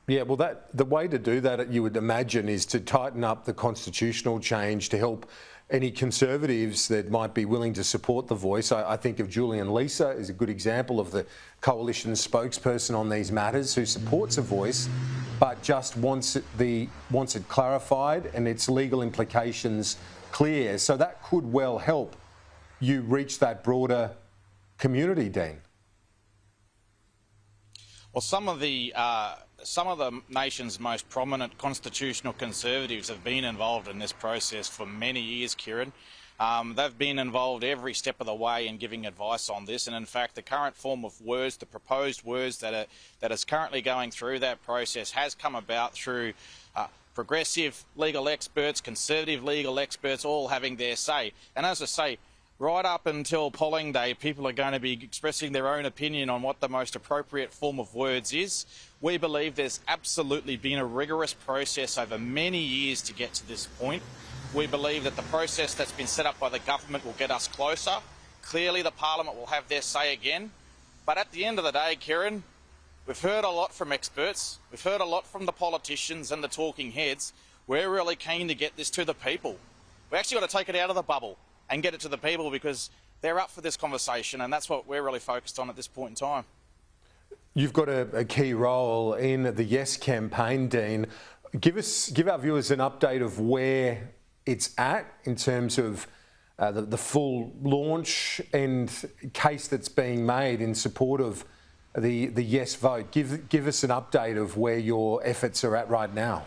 Yeah, well, the way to do that, you would imagine, is to tighten up the constitutional change to help any Conservatives that might be willing to support the Voice. I think of Julian Leeser as a good example of the coalition's spokesperson on these matters, who supports a Voice, but just wants it clarified and its legal implications clear. So that could well help you reach that broader community, Dean. Well, some of the nation's most prominent constitutional conservatives have been involved in this process for many years, Kieran. They've been involved every step of the way in giving advice on this, and in fact the current form of words, the proposed words that is currently going through that process, has come about through progressive legal experts, conservative legal experts, all having their say. And as I say, right up until polling day, people are going to be expressing their own opinion on what the most appropriate form of words is. We believe there's absolutely been a rigorous process over many years to get to this point. We believe that the process that's been set up by the government will get us closer. Clearly, the Parliament will have their say again. But at the end of the day, Kieran, we've heard a lot from experts. We've heard a lot from the politicians and the talking heads. We're really keen to get this to the people. We actually got to take it out of the bubble and get it to the people, because they're up for this conversation, and that's what we're really focused on at this point in time. You've got a key role in the Yes campaign, Dean. Give our viewers an update of where it's at in terms of the full launch and case that's being made in support of the Yes vote. Give us an update of where your efforts are at right now.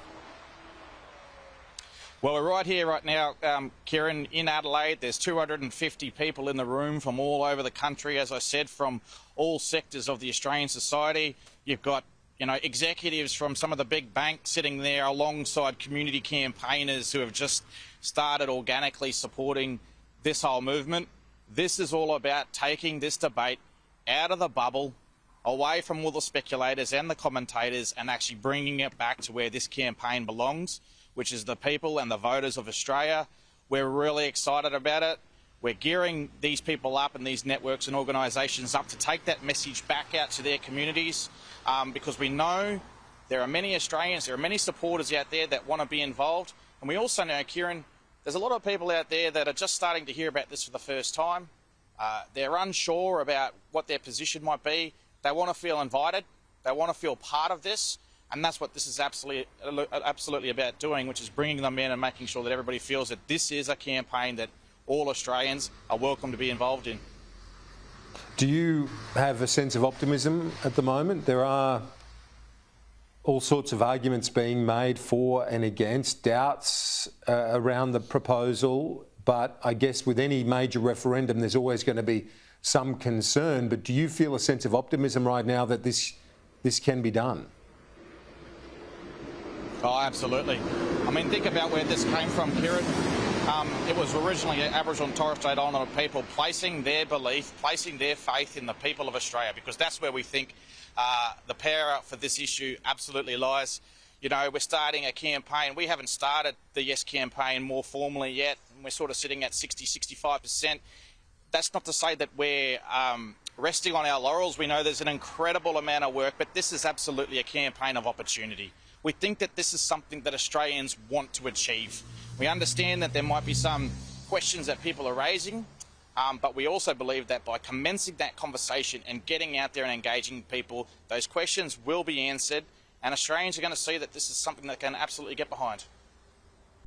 Well, we're right here right now, Kieran, in Adelaide. There's 250 people in the room from all over the country, as I said, from all sectors of the Australian society. You've got, executives from some of the big banks sitting there alongside community campaigners who have just started organically supporting this whole movement. This is all about taking this debate out of the bubble, away from all the speculators and the commentators, and actually bringing it back to where this campaign belongs, which is the people and the voters of Australia. We're really excited about it. We're gearing these people up and these networks and organisations up to take that message back out to their communities, because we know there are many Australians, there are many supporters out there that want to be involved. And we also know, Kieran, there's a lot of people out there that are just starting to hear about this for the first time. They're unsure about what their position might be. They want to feel invited. They want to feel part of this. And that's what this is absolutely about doing, which is bringing them in and making sure that everybody feels that this is a campaign that all Australians are welcome to be involved in. Do you have a sense of optimism at the moment? There are all sorts of arguments being made for and against, doubts around the proposal, but I guess with any major referendum there's always going to be some concern. But do you feel a sense of optimism right now that this can be done? Oh, absolutely. I mean, think about where this came from, Kieran. It was originally Aboriginal and Torres Strait Islander people placing their belief, placing their faith in the people of Australia, because that's where we think the power for this issue absolutely lies. We're starting a campaign. We haven't started the Yes campaign more formally yet, and we're sort of sitting at 60-65%. That's not to say that we're resting on our laurels. We know there's an incredible amount of work, but this is absolutely a campaign of opportunity. We think that this is something that Australians want to achieve. We understand that there might be some questions that people are raising, but we also believe that by commencing that conversation and getting out there and engaging people, those questions will be answered, and Australians are going to see that this is something that can absolutely get behind.